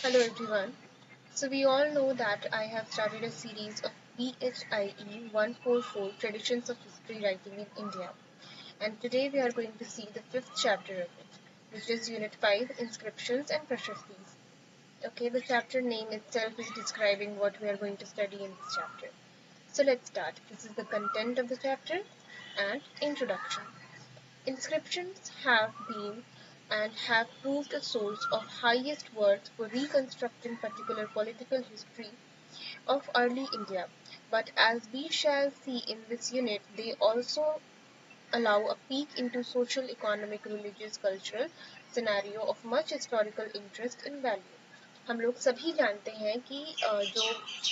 Hello everyone. So we all know that I have started a series of PHIE 144 Traditions of History Writing in India. And today we are going to see the fifth chapter of it, which is Unit 5 Inscriptions and Prashastis. Okay, the chapter name itself is describing what we are going to study in this chapter. So let's start. This is the content of the chapter and introduction. Inscriptions have been and have proved a source of highest worth for reconstructing particular political history of early India. But as we shall see in this unit, they also allow a peek into social, economic, religious, cultural scenario of much historical interest and value. हम लोग सभी जानते हैं कि जो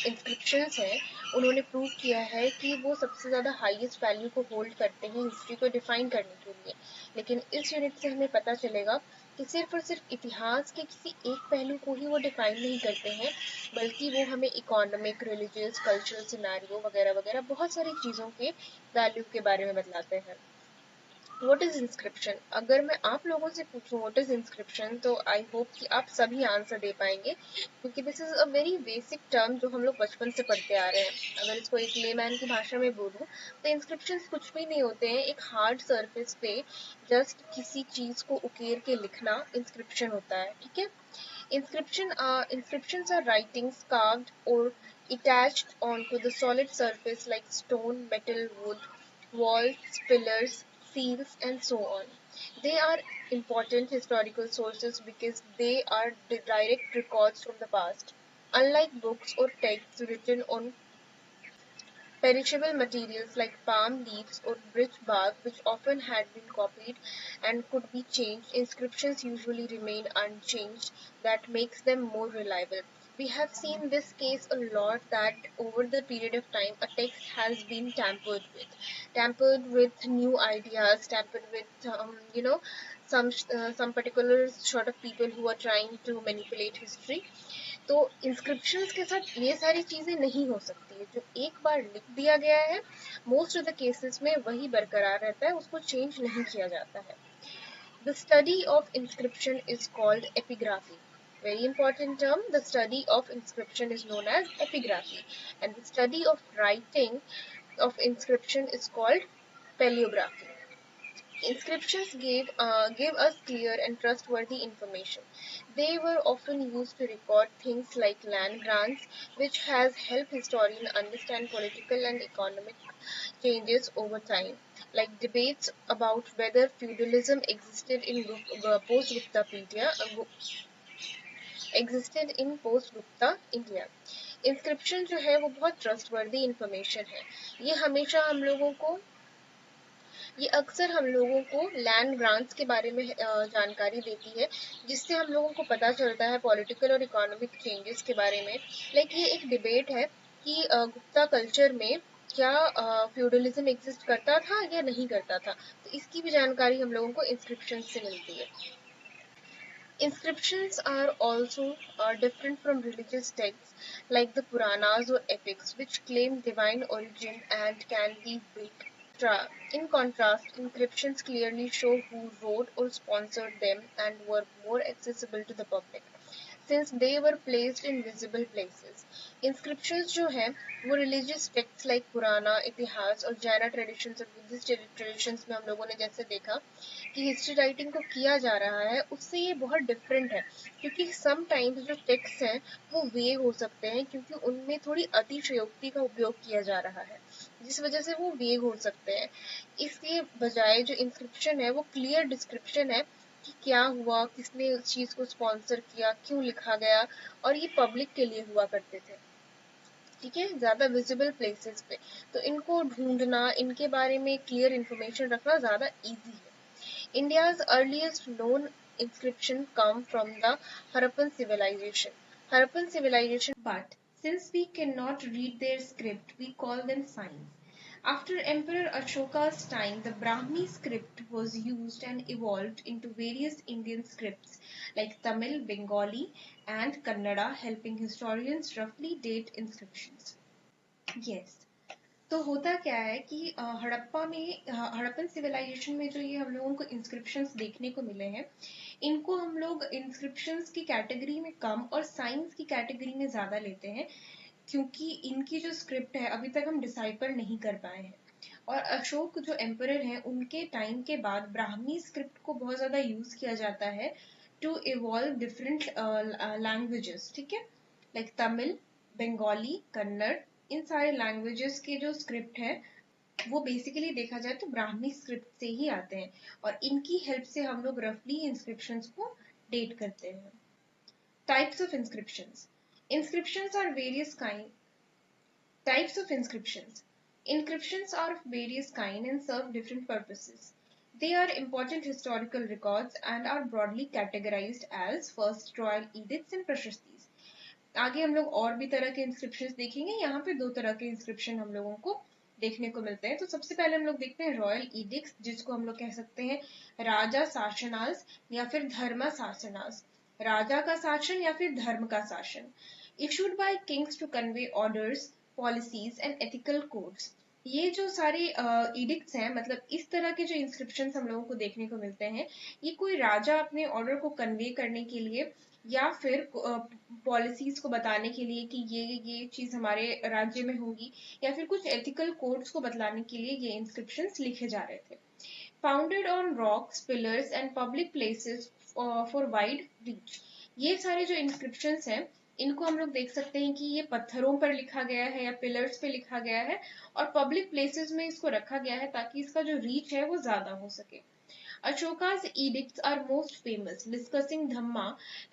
inscriptions हैं उन्होंने prove किया है कि वो सबसे ज़्यादा हाईएस्ट वैल्यू को होल्ड करते हैं हिस्ट्री को डिफाइन करने के लिए। लेकिन इस यूनिट से हमें पता चलेगा कि सिर्फ और सिर्फ इतिहास के किसी एक पहलू को ही वो डिफाइन नहीं करते हैं, बल्कि वो हमें इकोनॉमिक, रिलीजियस, कल्चरल सिनेरियो वगैरह वगैरह बहुत सारी चीज़ों के वैल्यू के बारे में बतलाते हैं। What is inscription? अगर मैं आप लोगों से पूछूं व्हाट इज इंस्क्रिप्शन, तो आई होप कि आप सभी आंसर दे पाएंगे, क्योंकि this is a very basic term जो हम लोग बचपन से पढ़ते आ रहे हैं। अगर इसको एक लेमैन की भाषा में बोलूं तो इंस्क्रिप्शन कुछ भी नहीं होते हैं, एक हार्ड सरफेस पे जस्ट किसी चीज को उकेर के लिखना इंस्क्रिप्शन होता है। ठीक है। Inscriptions are writings carved or attached onto the solid surface like stone, metal, wood, walls, pillars, seals, and so on. They are important historical sources because they are the direct records from the past. Unlike books or texts written on perishable materials like palm leaves or birch bark, which often had been copied and could be changed, inscriptions usually remain unchanged. That makes them more reliable. We have seen this case a lot, that over the period of time a text has been tampered with new ideas, tampered with some particular sort of people who are trying to manipulate history. तो inscriptions के साथ ये सारी चीजें नहीं हो सकती है। जो एक बार लिख दिया गया है मोस्ट ऑफ द केसेस में वही बरकरार रहता है, उसको चेंज नहीं किया जाता है। The study of inscription is called epigraphy. Very important term. The study of inscription is known as epigraphy, and the study of writing of inscription is called paleography. Inscriptions gave us clear and trustworthy information. They were often used to record things like land grants, which has helped historians understand political and economic changes over time, like debates about whether feudalism existed in post-Gupta India. Inscription जो है वो बहुत trustworthy information है। ये हमेशा हम लोगों को ये अक्सर हम लोगों को लैंड ग्रांट्स के बारे में जानकारी देती है, जिससे हम लोगों को पता चलता है पॉलिटिकल और इकोनॉमिक चेंजेस के बारे में। लाइक ये एक डिबेट है कि गुप्ता कल्चर में क्या फ्यूडलिज्म एग्जिस्ट करता था या नहीं करता था, तो इसकी भी जानकारी हम लोगों को इंस्क्रिप्शन से मिलती है। Inscriptions are also different from religious texts like the Puranas or epics, which claim divine origin and can be weak. In contrast, inscriptions clearly show who wrote or sponsored them and were more accessible to the public, since they were placed in visible places. Inscriptions जो हैं वो religious texts like पुराना इतिहास और जैना traditions और Buddhist traditions में हम लोगों ने जैसे देखा कि हिस्ट्री राइटिंग को किया जा रहा है, उससे ये बहुत डिफरेंट है, क्योंकि समटाइम्स जो टेक्स्ट हैं वो वेग हो सकते हैं, क्योंकि उनमें थोड़ी अतिशयोक्ति का उपयोग किया जा रहा है, जिस वजह से वो वेग हो सकते हैं। इसके बजाय जो इंस्क्रिप्शन है वो क्लियर डिस्क्रिप्शन है कि क्या हुआ, किसने उस चीज को स्पॉन्सर किया, क्यों लिखा गया, और ये पब्लिक के लिए हुआ करते थे। ठीक है, ज्यादा विजिबल प्लेसेस पे, तो इनको ढूंढना, इनके बारे में क्लियर इंफॉर्मेशन रखना ज्यादा इजी है। India's earliest known inscription come from the Harappan civilization. Harappan civilization, but since we cannot read their script, we call them signs. After Emperor Ashoka's time, the Brahmi script was used and evolved into various Indian scripts like Tamil, Bengali, and Kannada, helping historians roughly date inscriptions. Yes. तो होता क्या है कि Harappan civilisation में जो ये हम लोगों को इंस्क्रिप्शंस देखने को मिले हैं, इनको हम लोग इंस्क्रिप्शंस की कैटेगरी में कम और साइंस की कैटेगरी में ज्यादा लेते हैं, क्योंकि इनकी जो स्क्रिप्ट है अभी तक हम डिसाइफर नहीं कर पाए हैं। और अशोक जो एम्परर हैं उनके टाइम के बाद ब्राह्मी स्क्रिप्ट को बहुत ज्यादा यूज किया जाता है टू इवॉल्व डिफरेंट लैंग्वेजेस, ठीक है, लाइक तमिल, बंगाली, कन्नड़, इन सारे लैंग्वेजेस के जो स्क्रिप्ट है वो बेसिकली देखा जाए तो ब्राह्मी स्क्रिप्ट से ही आते हैं, और इनकी हेल्प से हम लोग रफली इंस्क्रिप्शंस को डेट करते हैं। Types of inscriptions. Inscriptions are various kind. Types of inscriptions. Inscriptions are of various kind and serve different purposes. They are important historical records and are broadly categorized as first royal edicts and prashastis. आगे हम लोग और भी तरह के inscriptions देखेंगे। यहाँ पे दो तरह के इंस्क्रिप्शन हम लोगों को देखने को मिलते हैं। तो सबसे पहले हम लोग देखते हैं रॉयल इडिक्ट्स, जिसको हम लोग कह सकते हैं राजा शासनास या फिर धर्म शासनास, राजा का शासन या फिर धर्म का शासन, issued by kings to convey orders, policies and ethical codes. ये जो सारे इडिक्ट्स हैं, मतलब इस तरह के जो इंस्क्रिप्शन हम लोगों को देखने को मिलते हैं, ये कोई राजा अपने ऑर्डर को कन्वे करने के लिए या फिर पॉलिसीज को बताने के लिए कि ये चीज हमारे राज्य में होगी, या फिर कुछ एथिकल कोड्स को बतलाने के लिए ये इंस्क्रिप्शंस लिखे जा रहे थे। Founded on rocks, pillars and public places for wide reach. ये सारे जो इंस्क्रिप्शंस हैं इनको हम लोग देख सकते हैं कि ये पत्थरों पर लिखा गया है या पिलर्स पे लिखा गया है, और पब्लिक प्लेसेस में इसको रखा गया है ताकि इसका जो रीच है वो ज्यादा हो सके। Ashoka's edicts are most famous, discussing Dhamma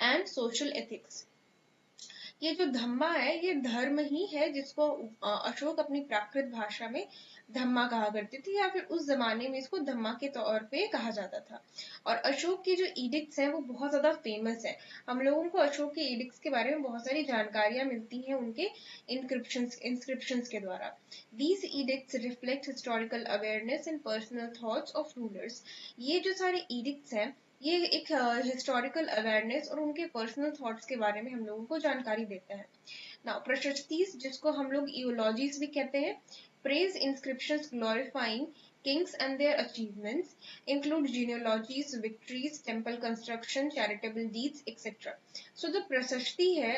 and social ethics. ये जो धम्मा है ये धर्म ही है, जिसको अशोक अपनी प्राकृत भाषा में धम्मा कहा करते थे, या फिर उस जमाने में इसको धम्मा के तौर पे कहा जाता था। और अशोक की जो इडिक्ट्स हैं वो बहुत ज्यादा फेमस है। हम लोगों को अशोक के इडिक्ट्स के बारे में बहुत सारी जानकारियां मिलती हैं उनके इंस्क्रिप्शंस के द्वारा। These edicts reflect historical awareness and personal thoughts of rulers. ये जो सारे edicts हैं ये एक हिस्टोरिकल अवेयरनेस और उनके पर्सनल थॉट्स के बारे में हम लोगों को जानकारी देता है। नाउ प्रशस्तिस, जिसको हम लोग इयोलॉजीज भी कहते हैं, praise inscriptions glorifying kings and their achievements, include genealogies, victories, temple construction, charitable deeds, etc. So the प्रशस्ति है,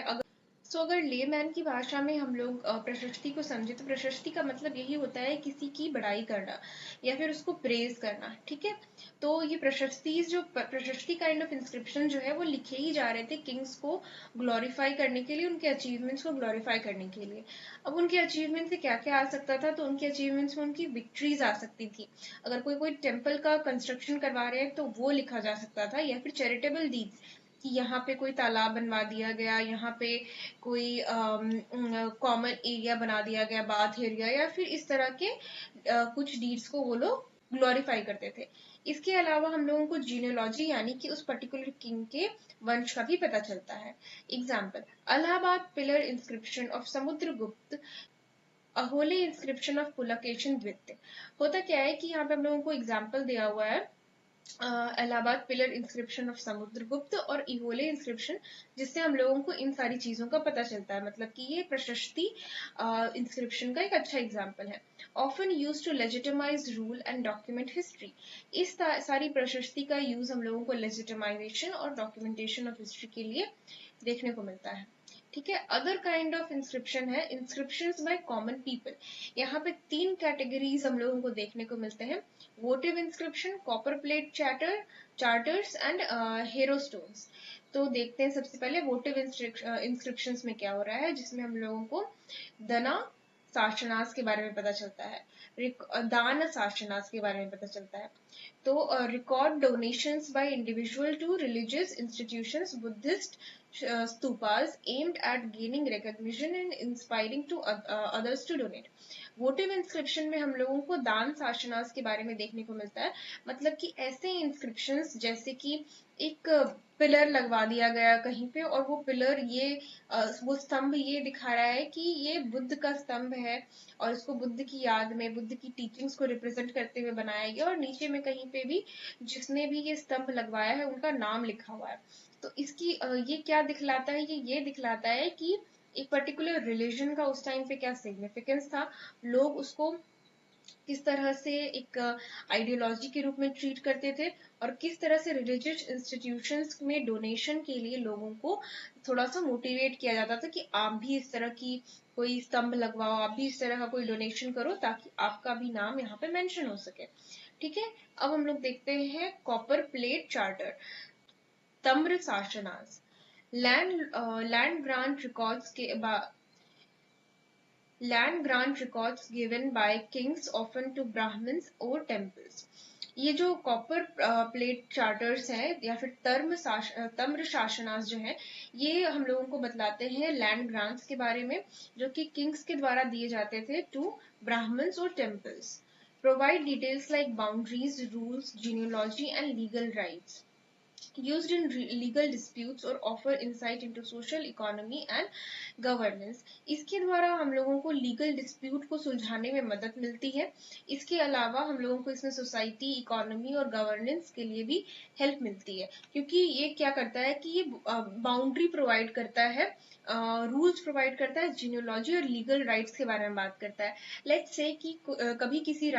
अगर लेमैन की भाषा में हम लोग प्रशस्ति को समझे तो प्रशस्ति का मतलब यही होता है किसी की बड़ाई करना या फिर उसको प्रेज करना, ठीक है। तो ये प्रशस्ति काइंड ऑफ इंस्क्रिप्शन जो है वो लिखे ही जा रहे थे किंग्स को ग्लोरीफाई करने के लिए, उनके अचीवमेंट्स को ग्लोरीफाई करने के लिए। अब उनके अचीवमेंट से क्या क्या आ सकता था, तो उनके अचीवमेंट्स में उनकी विक्ट्रीज आ सकती थी। अगर कोई टेम्पल का कंस्ट्रक्शन करवा रहे हैं तो वो लिखा जा सकता था, या फिर चैरिटेबल डीड्स कि यहाँ पे कोई तालाब बनवा दिया गया, यहाँ पे कोई कॉमन एरिया बना दिया गया, बाथ एरिया, या फिर इस तरह के कुछ डीड्स को वो लोग ग्लोरीफाई करते थे। इसके अलावा हम लोगों को जीनियोलॉजी यानी कि उस पर्टिकुलर किंग के वंश का भी पता चलता है। Example, Allahabad pillar inscription of Samudragupta, Aihole inscription of Pulakeshin द्वितीय। होता क्या है कि यहाँ पे हम लोगों को एग्जाम्पल दिया हुआ है Allahabad pillar inscription of Samudragupta और इहोले इंस्क्रिप्शन, जिससे हम लोगों को इन सारी चीजों का पता चलता है। मतलब कि ये प्रशस्ति इंस्क्रिप्शन का एक अच्छा एग्जाम्पल है। Often use to legitimize rule and document history. इस सारी प्रशस्ति का यूज हम लोगों को लेजिटिमाइजेशन और डॉक्यूमेंटेशन ऑफ हिस्ट्री के लिए देखने को मिलता है, ठीक है। अदर काइंड ऑफ इंस्क्रिप्शन है इंस्क्रिप्शंस बाय कॉमन पीपल। यहाँ पे 3 कैटेगरीज हम लोगों को देखने को मिलते हैं, votive inscription, copper plate charters and hero stones. तो देखते हैं सबसे पहले वोटिव इंस्क्रिप्शंस में क्या हो रहा है, जिसमें हम लोगों को दना शासनास के बारे में पता चलता है, दान शासनास के बारे में पता चलता है। तो record donations by individual to religious institutions, Buddhist stupas aimed at gaining recognition and inspiring to others to donate. वोटिव inscription में हम लोगों को दान शासनास के बारे में देखने को मिलता है। मतलब कि ऐसे इंस्क्रिप्शंस जैसे कि एक पिलर लगवा दिया गया कहीं पे, और वो पिलर वो स्तंभ ये दिखा रहा है कि ये बुद्ध का स्तंभ है, और इसको बुद्ध की याद में, बुद्ध की टीचिंग्स को रिप्रेजेंट करते हुए बनाया गया, और नीचे में कहीं पे भी जिसने भी ये स्तंभ लगवाया है उनका नाम लिखा हुआ है। तो इसकी ये क्या दिखलाता है, ये दिखलाता है कि एक पर्टिकुलर रिलीजन का उस टाइम पे क्या सिग्निफिकेंस था, लोग उसको किस तरह से एक आइडियोलॉजी के रूप में ट्रीट करते थे, और किस तरह से रिलीजियस इंस्टीट्यूशंस में डोनेशन के लिए लोगों को थोड़ा सा मोटिवेट किया जाता था कि आप भी इस तरह की कोई स्तंभ लगवाओ, आप भी इस तरह का कोई डोनेशन करो ताकि आपका भी नाम यहाँ पे मेंशन हो सके। ठीक है, अब हम लोग देखते हैं copper plate charter, tamra shasanas, land grant records के land grant records given by kings often to brahmins or temples। ये जो कॉपर प्लेट चार्टर्स हैं या फिर तम्र शासनास जो है, ये हम लोगों को बतलाते हैं लैंड ग्रांट्स के बारे में जो कि किंग्स के द्वारा दिए जाते थे टू ब्राह्मण्स और temples. Provide details like boundaries, rules, genealogy and legal rights used in legal disputes or offer insight into social economy and governance। इसके द्वारा हम लोगों को लीगल डिस्प्यूट को सुलझाने में मदद मिलती है। इसके अलावा हम लोगों को इसमें सोसाइटी, इकोनॉमी और गवर्नेंस के लिए भी हेल्प मिलती है, क्योंकि ये क्या करता है कि ये बाउंड्री प्रोवाइड करता है, रूल्स प्रोवाइड करता है, जीनियोलॉजी और लीगल राइट्स के बारे में बात करता है। लेट्स से कि कभी किसी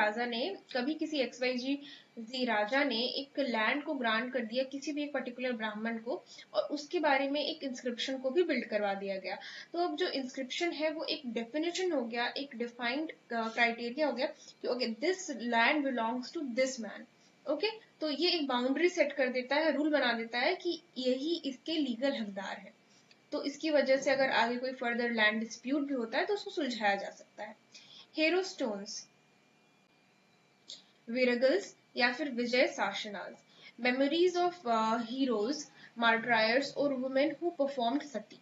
XYZ राजा ने एक लैंड को ग्रांट कर दिया किसी भी एक पर्टिकुलर ब्राह्मण को, और उसके बारे में एक इंस्क्रिप्शन को भी बिल्ड करवा दिया गया। तो अब जो इंस्क्रिप्शन है वो एक डेफिनेशन हो गया, एक डिफाइंड क्राइटेरिया हो गया कि okay this land belongs to this man. Okay, तो ये एक बाउंड्री सेट कर देता है, रूल बना देता है कि यही इसके लीगल हकदार है। तो इसकी वजह से अगर आगे कोई फर्दर लैंड डिस्प्यूट भी होता है तो उसको सुलझाया जा सकता है। हेरो स्टोन्स, विरगल्स या फिर vijaya shasanas, memories of heroes, martyrs or women who performed sati,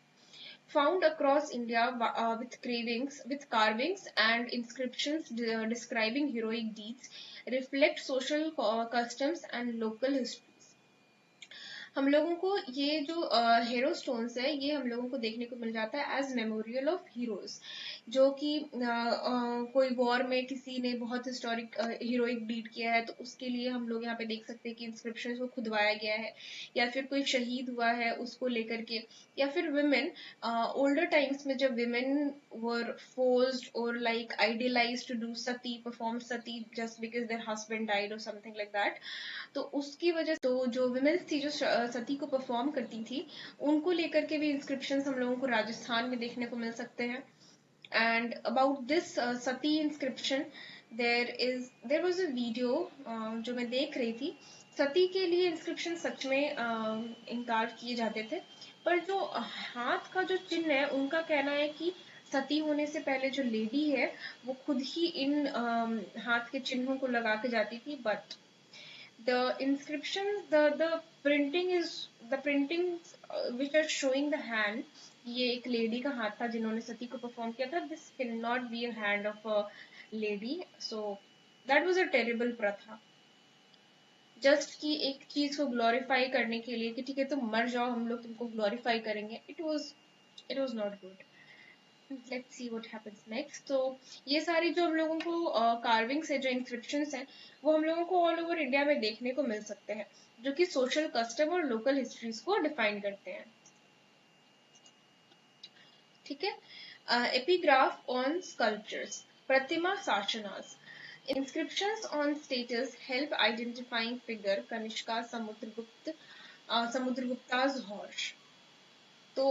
found across India with carvings and inscriptions describing heroic deeds, reflect social customs and local history। हम लोगों को ये जो हेरो स्टोन्स है ये हम लोगों को देखने को मिल जाता है एज मेमोरियल ऑफ हीरोज, जो कि कोई वॉर में किसी ने बहुत हिस्टोरिक हीरोइक डीड किया है तो उसके लिए हम लोग यहाँ पे देख सकते हैं कि इंस्क्रिप्शन को खुदवाया गया है, या फिर कोई शहीद हुआ है उसको लेकर के, या फिर विमेन, ओल्डर टाइम्स में जब विमेन वर फोर्स्ड और like idealized to do sati, perform sati just because their husband died और समथिंग लाइक दैट। तो उसकी वजह तो जो विमेन्स थी जो सती को परफॉर्म करती थी उनको लेकर के भी इंस्क्रिप्शन हम लोगों को राजस्थान में देखने को मिल सकते हैं। And about this Sati inscription there was a video जो मैं देख रही थी। सती के लिए इंस्क्रिप्शन सच में इनकार किए जाते थे, पर जो हाथ का जो चिन्ह है उनका कहना है कि सती होने से पहले जो लेडी है वो खुद ही इन हाथ के चिन्हों को लगा के जाती थी। But the inscription, the printings which are showing the hand, ये एक लेडी का हाथ था जिन्होंने सती को परफॉर्म किया था। This can not be a hand of a lady, so that was a terrible प्रथा, जस्ट कि एक चीज को ग्लोरीफाई करने के लिए कि ठीक है तुम मर जाओ हम लोग तुमको ग्लोरीफाई करेंगे। It was not good. Let's see what happens next. तो ये सारी जो हम लोगों को कार्विंग्स है, जो इंस्क्रिप्शंस हैं, वो हम लोगों को ऑल ओवर इंडिया में देखने को मिल सकते हैं, जो कि सोशल कस्टम और लोकल हिस्ट्रीज को डिफाइन करते हैं। ठीक है, epigraph on sculptures, pratima shasanas, inscriptions on status help identifying figure, Kanishka, Samudragupta's horse। तो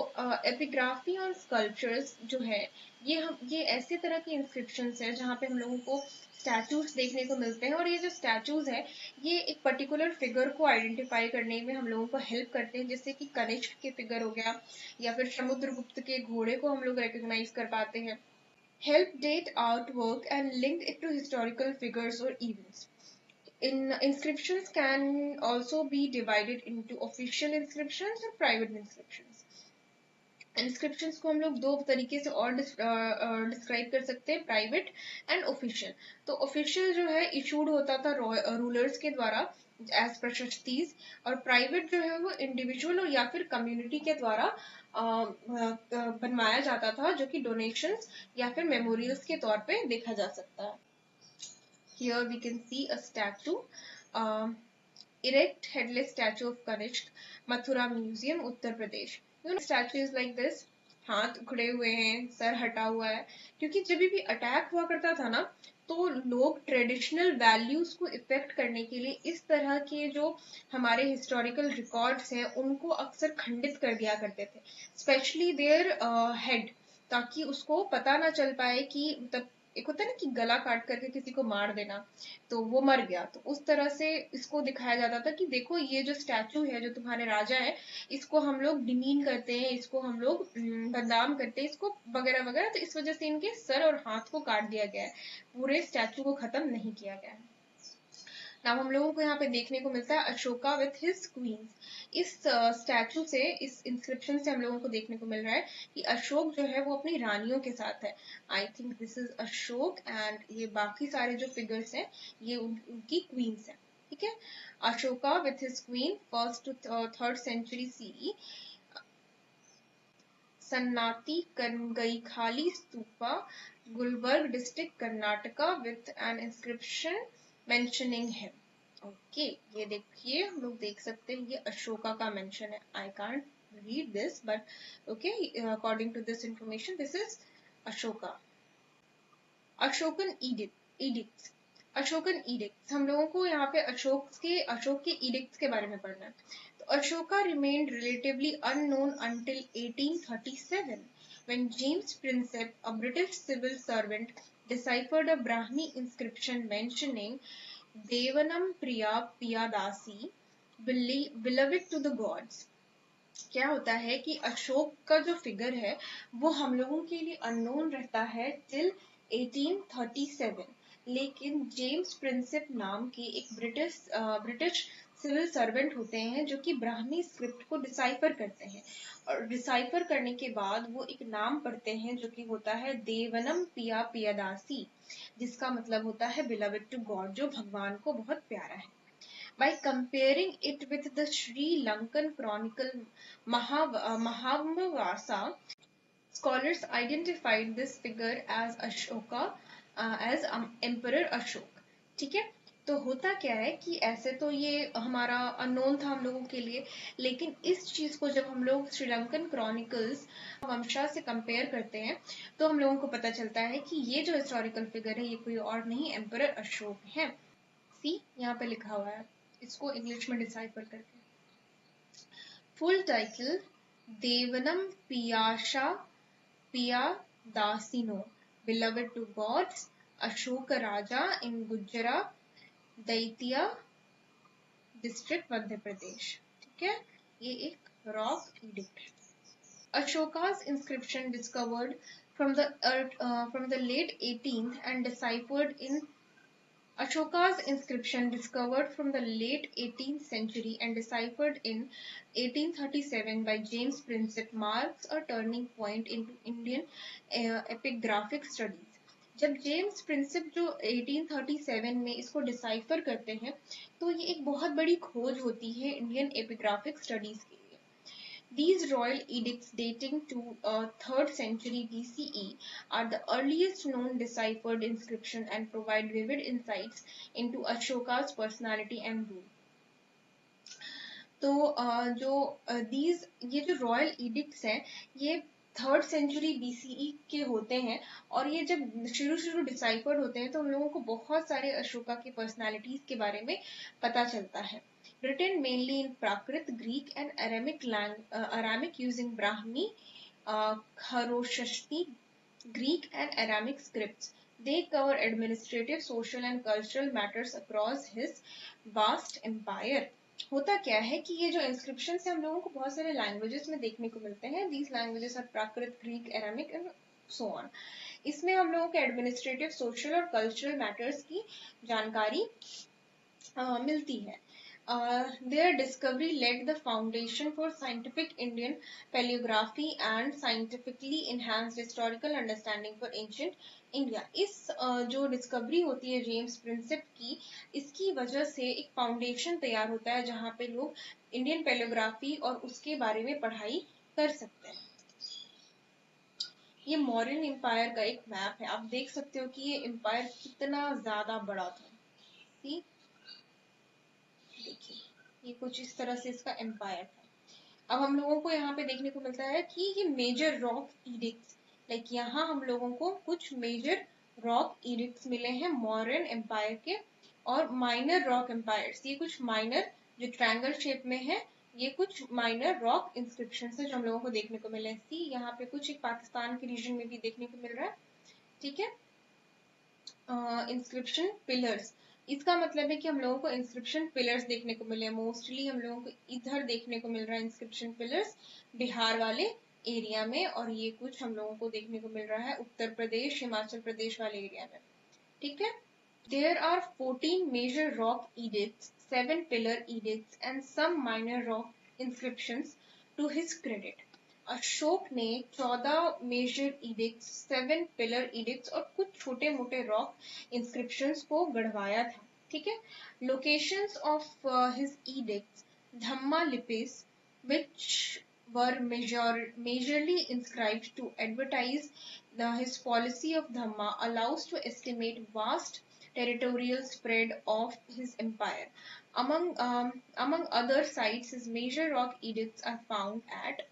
एपिग्राफी और स्कल्पचर्स जो है ये ऐसे तरह की इंस्क्रिप्शंस है जहाँ पे हम लोगों को स्टैचूज देखने को मिलते हैं, और ये जो स्टैचूज है ये एक पर्टिकुलर फिगर को आइडेंटिफाई करने में हम लोगों को हेल्प करते हैं, जैसे कि कनिष्क के फिगर हो गया या फिर समुद्रगुप्त के घोड़े को हम लोग रिकॉग्नाइज कर पाते हैं। Help date out work and link it to historical figures और events. Inscriptions can also be divided into official inscriptions और private inscriptions। इंस्क्रिप्शंस को हम लोग दो तरीके से और डिस्क्राइब कर सकते हैं, प्राइवेट एंड ऑफिशियल। तो ऑफिशियल जो है इशूड होता था रूलर्स के द्वारा एज प्रशस्तीज, और प्राइवेट जो है वो इंडिविजुअल और या फिर कम्युनिटी के द्वारा बनवाया जाता था, जो कि डोनेशंस या फिर मेमोरियल्स के तौर पे देखा जा सकता है। Here we can see a statue, erect headless statue of Kanishk, Mathura Museum, Uttar Pradesh. Statue is like this. हाथ उखड़े हुए हैं, सर हटा हुआ है, क्योंकि जब भी अटैक हुआ करता था ना, तो लोग ट्रेडिशनल वैल्यूज को इफेक्ट करने के लिए इस तरह के जो हमारे हिस्टोरिकल रिकॉर्ड्स हैं उनको अक्सर खंडित कर दिया करते थे, स्पेशली देयर हेड, ताकि उसको पता ना चल पाए कि मतलब एक होता है ना कि गला काट करके किसी को मार देना, तो वो मर गया, तो उस तरह से इसको दिखाया जाता था कि देखो ये जो स्टैचू है, जो तुम्हारे राजा है, इसको हम लोग डिमीन करते हैं, इसको हम लोग बदनाम करते हैं, इसको वगैरह वगैरह, तो इस वजह से इनके सर और हाथ को काट दिया गया है, पूरे स्टैचू को खत्म नहीं किया गया है। नाउ हम लोगों को यहाँ पे देखने को मिलता है अशोका विथ हिज क्वींस। इस स्टैचू से, इस इंस्क्रिप्शन से हम लोगों को देखने को मिल रहा है कि अशोक जो है वो अपनी रानियों के साथ है। I think this is Ashok, and ये बाकी सारे जो फिगर्स हैं ये उनकी क्वींस हैं। ठीक है, Ashoka with his queen, first to third century CE, Sannati Kanaganahalli stupa, Gulbarga district Karnataka, with an inscription mentioning him. Okay, ये देखिए, हम लोग देख सकते हैं ये अशोका का मेंशन है। I can't read this, but okay, according to this information this is Ashoka. Ashokan edict, Ashokan edict, हम लोगों को यहाँ पे अशोक के इडिक्ट्स के बारे में पढ़ना है। तो Ashoka remained relatively unknown until 1837 when James Prinsep, a British civil servant, deciphered a Brahmi inscription mentioning Devanam Priya Piyadasi, beloved to the gods। क्या होता है कि अशोक का जो फिगर है वो हम लोगों के लिए अननोन रहता है टिल 1837, लेकिन जेम्स प्रिंसिप नाम के एक ब्रिटिश सिविल सर्वेंट होते हैं जो कि ब्राह्मी स्क्रिप्ट को डिसाइफर करते हैं, और डिसाइफर करने के बाद वो एक नाम पढ़ते हैं जो कि होता है देवनम पिया पियादासी, जिसका मतलब होता है बिलवेड टू गॉड, जो भगवान को बहुत प्यारा है। By comparing it with the Sri Lankan chronicle Mahavamsa, scholars identified this figure as Ashoka, as Emperor Ashok। ठीक है, तो होता क्या है कि ऐसे तो ये हमारा अननोन था हम लोगों के लिए, लेकिन इस चीज को जब हम लोग श्रीलंकन क्रॉनिकल्स वंशा से कंपेयर करते हैं तो हम लोगों को पता चलता है कि ये जो हिस्टोरिकल फिगर है ये कोई और नहीं, एम्परर अशोक है। सी यहाँ पे लिखा हुआ है, इसको इंग्लिश में डिसाइफर करके। फुल टाइटल देवनम पियाशा पिया दासिनो, बिलवेड टू गॉड्स, अशोक राजा इन गुजरा दैतिया डिस्ट्रिक्ट मध्य प्रदेश। ठीक है, ये एक रॉक एडिक्ट है। Ashoka's inscription discovered from the late 18th and deciphered in Ashoka's inscription discovered from the late 18th century and deciphered in 1837 by James Prinsep marks a turning point into Indian epigraphic studies। जब James Prinsep जो 1837 में इसको decipher करते हैं तो ये एक बहुत बड़ी खोज होती है इंडियन एपिग्राफिक स्टडीज के लिए। These royal edicts dating to 3rd century BCE are the earliest known deciphered inscription and provide vivid insights into Ashoka's personality and rule। तो ये जो रॉयल इडिक्ट्स हैं ये 3rd सेंचुरी BCE के होते हैं, और ये जब शुरू डिसाइफर्ड होते हैं तो हम लोगों को बहुत सारे अशोका की पर्सनालिटीज के बारे में पता चलता है। Written mainly in Prakrit, Greek and Aramic using Brahmi, Kharoshthi, Greek and Aramic scripts. They cover administrative, social and cultural matters across his vast empire। होता क्या है कि ये जो इंस्क्रिप्शन है हम लोगों को बहुत सारे लैंग्वेजेस में देखने को मिलते हैं। These languages are Prakrit, Greek, Aramaic and so on. इसमें हम लोगों को एडमिनिस्ट्रेटिव, सोशल और कल्चरल मैटर्स की जानकारी मिलती है। Their discovery laid the foundation for scientific Indian paleography and scientifically enhanced historical understanding for ancient India। इस जो डिस्कवरी होती है जेम्स प्रिंसिप की, इसकी वजह से एक फाउंडेशन तैयार होता है जहाँ पे लोग इंडियन पैलियोग्राफी और उसके बारे में पढ़ाई कर सकते हैं। ये मौर्यन एम्पायर का एक मैप है, आप देख सकते हो कि ये एम्पायर कितना ज्यादा बड़ा था। सी देखिए, ये कुछ इस तरह से इसका एम्पायर था। अब हम लोगों को यहाँ पे देखने को मिलता है कि ये मेजर रॉक इडिक्ट्स, लाइक यहाँ हम लोगों को कुछ मेजर रॉक इडिक्ट्स मिले हैं मौर्यन एम्पायर के, और माइनर रॉक एम्पायर्स, ये कुछ माइनर जो ट्रायंगल शेप में है, ये कुछ माइनर रॉक इंस्क्रिप्शन है जो हम लोगों को देखने को मिले हैं। सी यहाँ पे कुछ एक पाकिस्तान के रीजन में भी देखने को मिल रहा है, ठीक है। इंस्क्रिप्शन पिलर्स, इसका मतलब है कि हम लोगों को इंस्क्रिप्शन पिलर्स देखने को मिले हैं। मोस्टली हम लोगों को इधर देखने को मिल रहा है इंस्क्रिप्शन पिलर्स, बिहार वाले एरिया में, और ये कुछ हम लोगों को देखने को मिल रहा है उत्तर प्रदेश हिमाचल प्रदेश वाले एरिया में, ठीक है। There are 14 major rock edicts, 7 pillar edicts, and some minor rock inscriptions to his credit. Ashok ने 14 मेजर इडिक्ट्स, 7 पिलर इडिक्ट्स और कुछ छोटे मोटे रॉक इंस्क्रिप्शंस को गढ़वाया था, ठीक है। Locations of his edicts, dhamma lipis which were majorly inscribed to advertise his policy of Dhamma, allows to estimate vast territorial spread of his empire. Among other sites, his major rock edicts are found at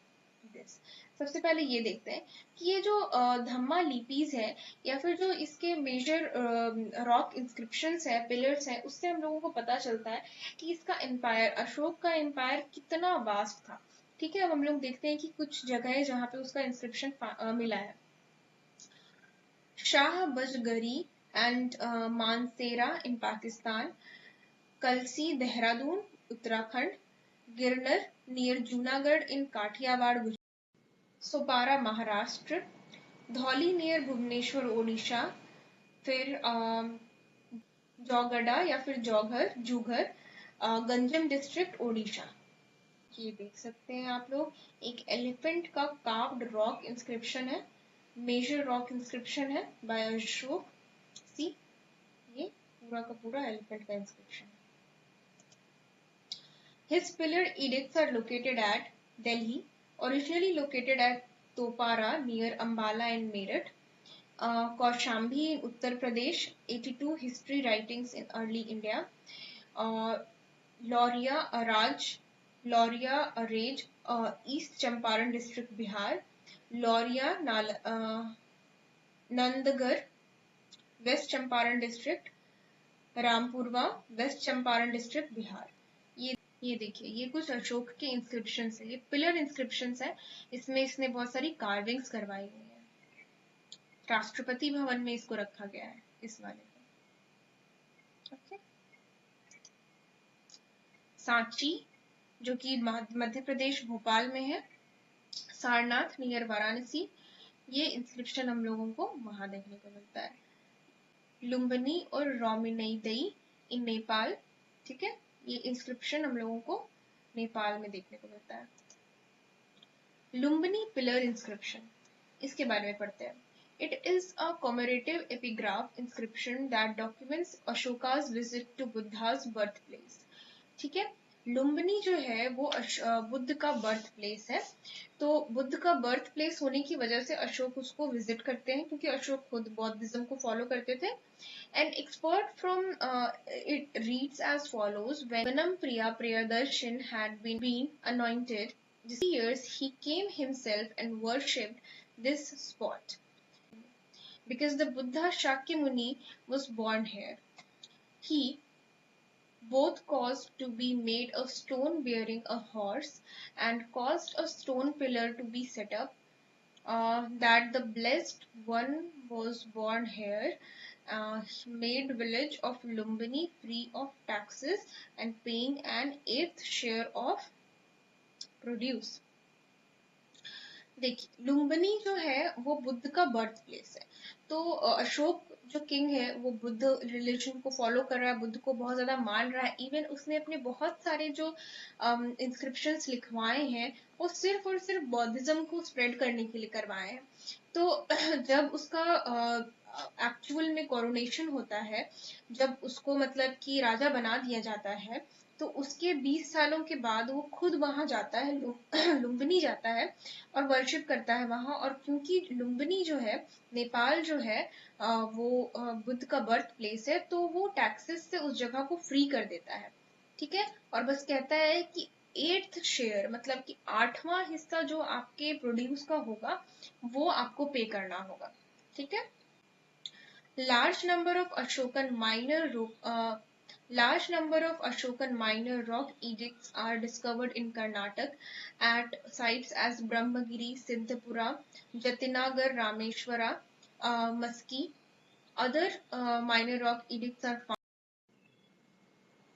this. सबसे पहले ये देखते हैं कि ये जो धम्मा लिपीज है या फिर जो इसके मेजर रॉक इंस्क्रिप्शंस है, पिलर्स है, उससे हम लोगों को पता चलता है कि इसका एम्पायर, अशोक का एम्पायर कितना वास्ट था, ठीक है। अब हम लोग देखते हैं कि कुछ जगह है जहाँ पे उसका इंस्क्रिप्शन मिला है। Shahbazgarhi and Mansehra in Pakistan, Kalsi Dehradun Uttarakhand, Girnar near Junagadh in Kathiawar Sopara Maharashtra, Dhauli near Bhubaneswar Odisha, फिर जौगड़ा या फिर जूघर गंजम डिस्ट्रिक्ट ओडिशा। ये देख सकते हैं आप लोग, एक एलिफेंट का कार्व्ड रॉक इंस्क्रिप्शन है, मेजर रॉक इंस्क्रिप्शन है बाय अशोक। सी, ये पूरा का पूरा एलिफेंट का इंस्क्रिप्शन है। His pillar edicts are located at Delhi, originally located at Topara near Ambala and Meerut. Kaushambi in Uttar Pradesh, 82 history writings in early India. Lauria Raj, East Champaran district, Bihar. Lauria Nandgarh, West Champaran district. Rampurva, west Champaran district, Bihar. ये देखिए, ये कुछ अशोक के inscription है, ये pillar inscription है, इसमें इसने बहुत सारी कार्विंग्स करवाई हुई है। राष्ट्रपति भवन में इसको रखा गया है, इस वाले को, ओके। सांची, जो कि मध्य प्रदेश भोपाल में है, सारनाथ नियर वाराणसी, ये इंस्क्रिप्शन हम लोगों को वहां देखने को मिलता है। लुम्बिनी और रोमिनई इन नेपाल, ठीक है, ये इंस्क्रिप्शन हम लोगों को नेपाल में देखने को मिलता है। लुम्बिनी पिलर इंस्क्रिप्शन, इसके बारे में पढ़ते हैं। It is a commemorative epigraph inscription that documents Ashoka's visit to Buddha's birth place, ठीक है। लुम्बिनी जो है वो बुद्ध का बर्थ प्लेस है, तो बुद्ध का बर्थ प्लेस होने की वजह से अशोक उसको विजिट करते हैं, क्योंकि अशोक खुद बौद्धिज्म को फॉलो करते थे। An expert from it reads as follows: When Priya Priyadarshan had been anointed, this years he came himself and worshipped this spot, because the Buddha Shakyamuni was born here. He both caused to be made a stone bearing a horse and caused a stone pillar to be set up, that the blessed one was born here, made village of Lumbini free of taxes and paying an 8th share of produce. देखिए, लुम्बिनी जो है वो बुद्ध का birth place है, तो अशोक जो king है वो बुद्ध रिलीजन को फॉलो कर रहा है, बुद्ध को बहुत ज्यादा मान रहा है। इवन उसने अपने बहुत सारे जो इंस्क्रिप्शंस लिखवाए हैं वो सिर्फ और सिर्फ बौद्धिज्म को स्प्रेड करने के लिए करवाए हैं। तो जब उसका एक्चुअल में कोरोनेशन होता है, जब उसको मतलब कि राजा बना दिया जाता है, तो उसके 20 सालों के बाद वो खुद वहां जाता है, लुम्बिनी जाता है और वर्शिप करता है वहां। और क्योंकि लुम्बिनी जो है, नेपाल जो है, वो बुद्ध का बर्थ प्लेस है, तो वो टैक्सेस से उस जगह को फ्री कर देता है, ठीक है। और बस कहता है कि 8th शेयर मतलब कि 8वां हिस्सा जो आपके प्रोड्यूस का होगा वो आपको पे करना होगा, ठीक है। Large number of Ashokan minor rock edicts are discovered in Karnataka at sites as Brahmagiri, Sindhapura, Jatinagar, Rameshwara, Maski. Other minor rock edicts are found.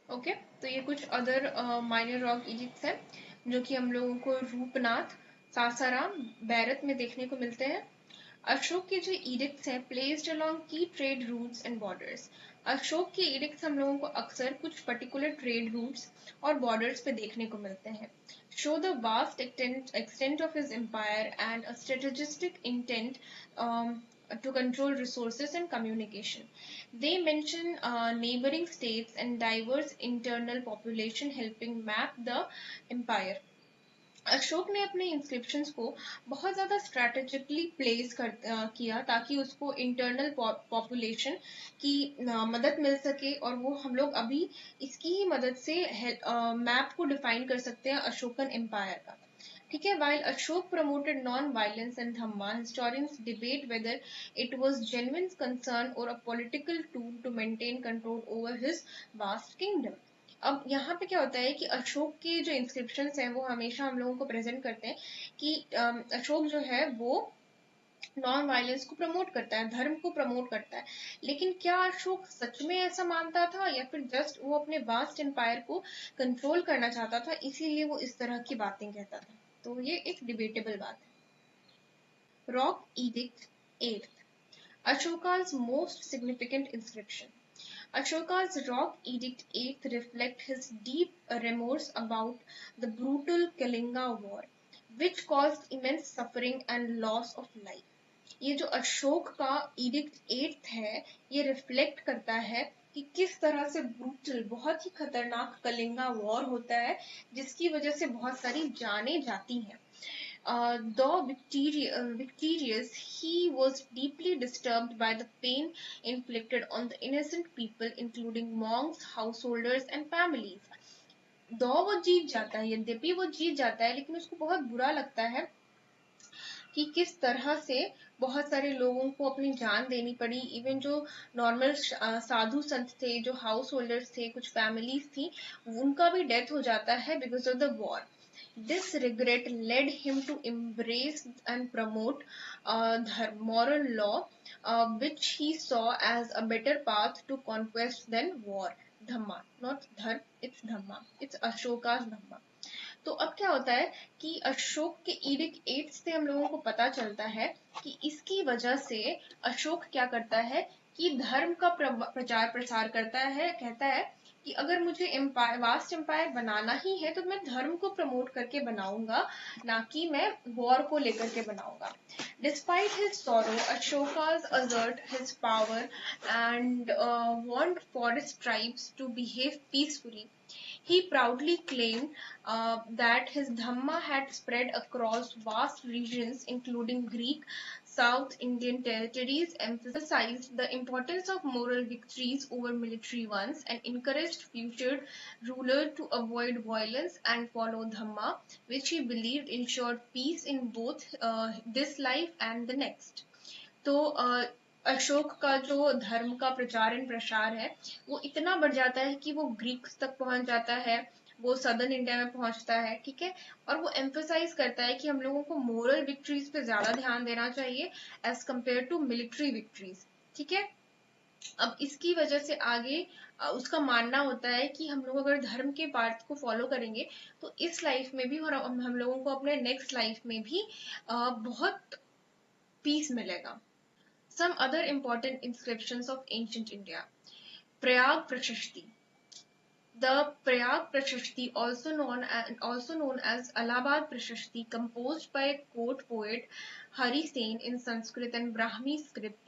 Okay तो ये कुछ अदर माइनर रॉक इजिप्ट्स हैं जो कि हम लोगों को रूपनाथ, सासाराम, बैरत में देखने को मिलते हैं। अशोक के जो इडिक्ट्स हैं placed along key trade routes and borders. Ashok के इडिक्ट्स हम लोगों को अक्सर कुछ पर्टिकुलर ट्रेड रूट्स और बॉर्डर्स पे देखने को मिलते हैं। Show the vast extent of his empire and a strategic intent to control resources and communication. They mention neighboring states and diverse internal population helping map the empire. Ashok ने अपने inscriptions को बहुत ज्यादा स्ट्रैटेजिकली किया ताकि उसको इंटरनल पॉपुलेशन की मदद मिल सके और वो हम लोग अभी इसकी ही मदद से मैप को डिफाइन कर सकते हैं अशोकन एम्पायर का, ठीक है। While Ashok promoted non-violence and Dhamma, historians debate whether it was genuine concern or a political tool to maintain control over his vast kingdom. अब यहाँ पे क्या होता है कि अशोक के जो इंस्क्रिप्शंस हैं वो हमेशा हम लोगों को प्रेजेंट करते हैं कि अशोक जो है वो नॉन वायलेंस को प्रमोट करता है, धर्म को प्रमोट करता है। लेकिन क्या अशोक सच में ऐसा मानता था या फिर जस्ट वो अपने वास्ट एम्पायर को कंट्रोल करना चाहता था इसीलिए वो इस तरह की बातें कहता था? तो ये एक डिबेटेबल बात है। Rock edict 8th, Ashoka's most significant inscription. Ashoka's rock edict 8th reflect his deep remorse about the brutal Kalinga war, which caused immense suffering and loss of life. ये जो अशोक का edict 8th है ये reflect करता है कि किस तरह से ब्रूटल बहुत ही खतरनाक कलिंगा वॉर होता है जिसकी वजह से बहुत सारी जानें जाती हैं। Though victorious, he was deeply disturbed by the pain inflicted on the innocent people, including monks, householders, and families. Though वो जीत जाता है, यद्यपि वो जीत जाता है, लेकिन उसको बहुत बुरा लगता है कि किस तरह से बहुत सारे लोगों को अपनी जान देनी पड़ी। इवन जो नॉर्मल साधु संत थे, जो हाउस होल्डर्स थे, कुछ फैमिलीज थी, उनका भी डेथ हो जाता है because of the war. This regret led him to embrace and promote moral law, which he saw as a better path to conquest than war. Dhamma, not dharma, it's dhamma. It's Ashoka's dhamma. तो अब क्या होता है कि अशोक के edict 8 से हम लोगों को पता चलता है कि इसकी वजह से अशोक क्या करता है कि धर्म का प्रचार प्रसार करता है, कहता है कि अगर मुझे वास्ट एम्पायर बनाना ही है तो मैं धर्म को प्रमोट करके बनाऊंगा, ना कि मैं वॉर को लेकर के बनाऊंगा। Despite his sorrow, Ashoka's assert his power and want forest tribes to behave peacefully. He proudly claimed that his Dhamma had spread across vast regions, including Greek, South Indian territories, emphasized the importance of moral victories over military ones, and encouraged future rulers to avoid violence and follow Dhamma, which he believed ensured peace in both this life and the next. तो अशोक का जो धर्म का प्रचार and प्रसार है वो इतना बढ़ जाता है कि वो ग्रीक्स तक पहुंच जाता है, वो सदर्न इंडिया में पहुंचता है, ठीक है। और वो एम्फोसाइज करता है कि हम लोगों को मोरल विक्ट्रीज पे ज्यादा ध्यान देना चाहिए as compare to military victories, ठीक है। अब इसकी वजह से आगे उसका मानना होता है कि हम लोग अगर धर्म के पार्ट को फॉलो करेंगे तो इस लाइफ में भी और हम लोगों को अपने नेक्स्ट लाइफ में भी बहुत पीस मिलेगा। Some other important inscriptions of ancient India. Prayag Prashasti. The Prayag Prashasti, also known as Allahabad Prashasti, composed by court poet Hari Sen in Sanskrit and Brahmi script,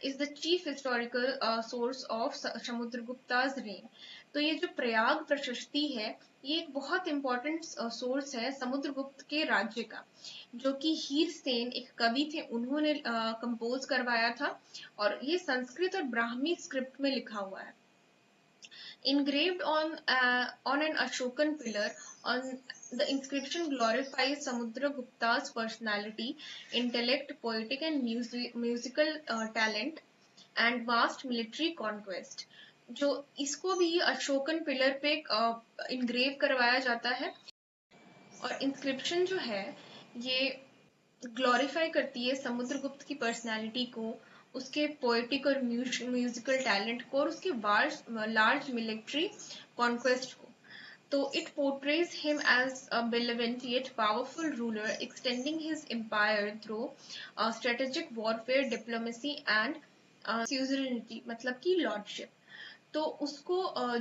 is the chief historical source of Samudragupta's reign. तो ये जो प्रयाग प्रशस्ति है ये एक बहुत important source है समुद्रगुप्त के राज्य का, जो कि हीर सेन एक कवि थे, उन्होंने कंपोज करवाया था और ये संस्कृत और ब्राह्मी स्क्रिप्ट में लिखा हुआ है। Engraved on an Ashokan pillar, on the inscription glorifies Samudragupta's personality, intellect, poetic and musical talent, and vast military conquest. जो इसको भी अशोकन पिलर पे इंग्रेव करवाया जाता है और इंस्क्रिप्शन जो है ये ग्लोरीफाई करती है समुद्रगुप्त की पर्सनालिटी को, उसके पोएटिक और म्यूजिकल टैलेंट को और उसके लार्ज मिलिट्री कॉन्क्वेस्ट को. So it portrays him as a benevolent yet powerful ruler, extending his empire through strategic warfare, diplomacy, and suzerainty, मतलब कि lordship. तो उसको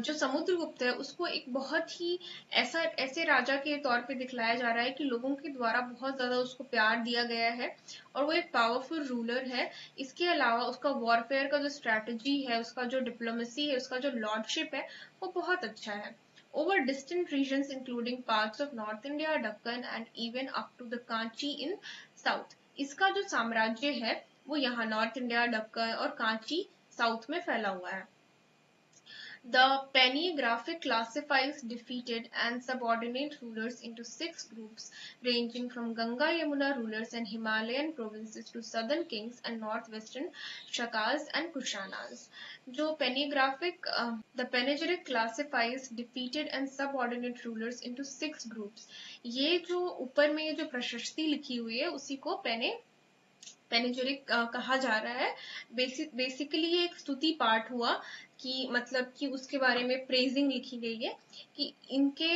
जो समुद्रगुप्त है उसको एक बहुत ही ऐसे राजा के तौर पे दिखलाया जा रहा है कि लोगों के द्वारा बहुत ज्यादा उसको प्यार दिया गया है और वो एक पावरफुल रूलर है. इसके अलावा उसका वॉरफेयर का जो स्ट्रैटेजी है, उसका जो डिप्लोमेसी है, उसका जो लॉर्डशिप है वो बहुत अच्छा है. Over distant regions including parts of North India, Deccan and even up to the Kanchi in South. इसका जो साम्राज्य है वो यहाँ नॉर्थ इंडिया, डक्कन और कांची साउथ में फैला हुआ है. The panigraphic classifies defeated and subordinate rulers into 6 groups ranging from Ganga-Yamuna rulers and Himalayan provinces to southern kings and northwestern Shakas and Kushanas. जो the panegyric classifies defeated and subordinate rulers into 6 groups. ये जो ऊपर में ये जो प्रशस्ति लिखी हुई है उसी को पैनेजेरिक कहा जा रहा है. बेसिकली ये एक स्तुति पाठ हुआ कि मतलब कि उसके बारे में प्रेजिंग लिखी गई है कि इनके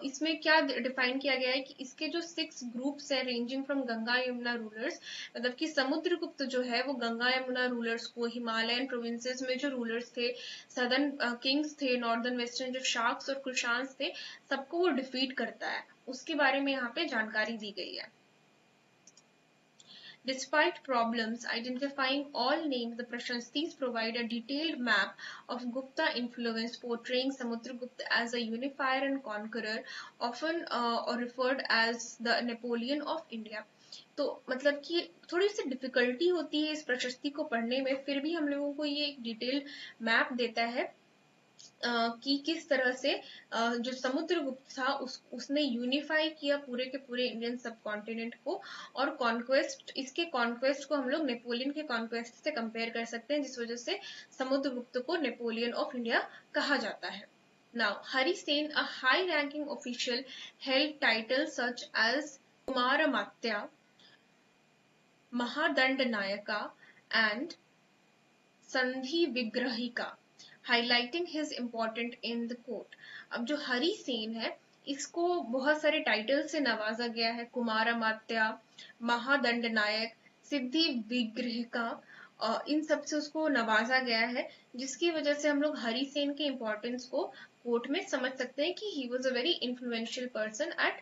इसमें क्या डिफाइन किया गया है कि इसके जो 6 ग्रुप्स है ranging from Ganga Yamuna rulers, मतलब कि समुद्रगुप्त जो है वो गंगा यमुना रूलर्स को, हिमालयन प्रोविंसेस में जो रूलर्स थे, सदर्न किंग्स थे, नॉर्दर्न वेस्टर्न जो शाक्स और कुशान्स थे, सबको वो डिफीट करता है. उसके बारे में यहाँ पे जानकारी दी गई है. Despite problems identifying all names, the Prashastis provide a detailed map of Gupta influence, portraying Samudragupta as a unifier and conqueror, often or referred as the Napoleon of India. तो मतलब कि थोड़ी सी डिफिकल्टी होती है इस प्रशस्ति को पढ़ने में, फिर भी हम लोगों को ये एक डिटेल मैप देता है कि किस तरह से जो समुद्रगुप्त था उसने यूनिफाई किया पूरे के पूरे इंडियन सब कॉन्टिनेंट को, और कॉन्क्वेस्ट, इसके कॉन्क्वेस्ट को हम लोग नेपोलियन के कॉन्क्वेस्ट से कंपेयर कर सकते हैं, जिस वजह से समुद्रगुप्त को नेपोलियन ऑफ इंडिया कहा जाता है. Now, Hari Sen, a high-ranking official, held titles such as Kumaramatya, Mahadandnayaka, and Sandhi Vigrahika, highlighting his importance in the court. अब जो हरि सेन है इसको बहुत सारे टाइटल से नवाजा गया है, कुमारामात्या, महादंड नायक, सिद्धि विग्रहिका, इन सब से उसको नवाजा गया है, जिसकी वजह से हम लोग हरि सेन के इम्पोर्टेंस को कोर्ट में समझ सकते हैं कि he was a very influential person at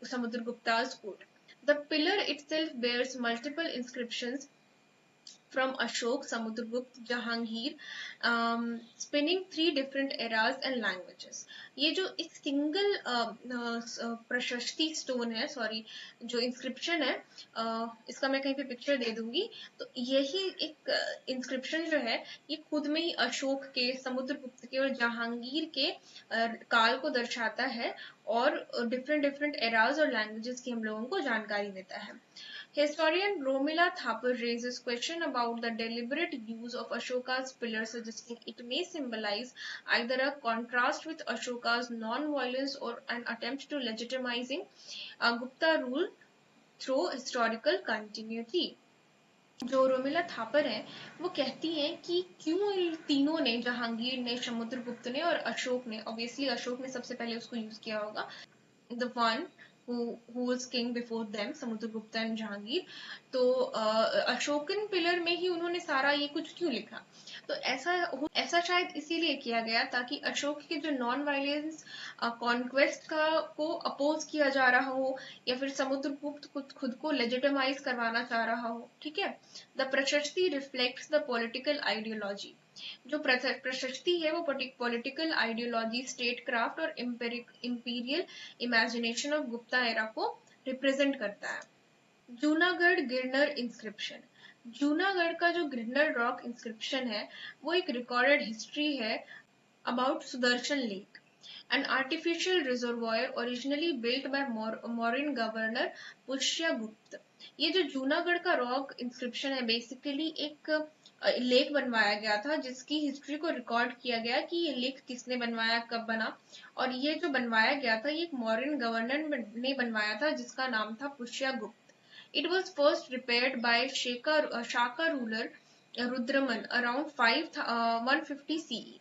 Samudragupta's court. The pillar itself bears multiple inscriptions from Ashok, Samudragupta, Jahangir, spanning 3 different eras and languages. ये जो एक सिंगल प्रशस्ति स्टोन है, सॉरी जो इंस्क्रिप्शन है, इसका मैं कहीं पे पिक्चर दे दूंगी, तो यही एक इंस्क्रिप्शन जो है ये खुद में ही अशोक के, समुद्रगुप्त के और जहांगीर के काल को दर्शाता है और डिफरेंट एराज और लैंग्वेजेस की हम लोगों को जानकारी देता है. Historian Romila Thapar raises question about the deliberate use of Ashoka's pillar, suggesting it may symbolize either a contrast with Ashoka's non-violence or an attempt to legitimizing Gupta rule through historical continuity. जो रोमिला थापर हैं वो कहती हैं कि क्यों इन तीनों ने, जहांगीर ने, समुद्रगुप्त ने और अशोक ने, ऑब्वियसली अशोक ने सबसे पहले उसको यूज किया होगा, the one who was king before them, Samudragupta and Jahangir, तो अशोकन पिलर में ही उन्होंने सारा ये कुछ क्यों लिखा. तो ऐसा शायद इसीलिए किया गया ताकि अशोक के जो नॉन वायलेंस कॉन्क्वेस्ट को अपोज किया जा रहा हो, या फिर समुद्रगुप्त खुद को लेजिटिमाइज करवाना चाह रहा हो. ठीक है. द प्रशस्ति रिफ्लेक्ट्स द पॉलिटिकल आइडियोलॉजी. जो प्रशस्ति है वो पॉलिटिकल आइडियोलॉजी, स्टेट क्राफ्ट और imperial imagination of Gupta era को रिप्रेजेंट करता है. जूनागढ़ गिरनर इंस्क्रिप्शन. जूनागढ़ का जो गिरनर रॉक इंस्क्रिप्शन है वो एक रिकॉर्डेड हिस्ट्री है about Sudarshan Lake, an artificial reservoir originally built by Mauryan governor Pushyagupta. ये जो जूनागढ़ का रॉक इंस्क्रिप्शन है बेसिकली एक लेक बनवाया गया था जिसकी हिस्ट्री को रिकॉर्ड किया गया कि ये लेक किसने बनवाया, कब बना, और ये जो बनवाया गया था ये एक मौर्यन गवर्नर ने बनवाया था जिसका नाम था Pushyagupta. It was first repaired by Shaka ruler Rudraman around 150 CE.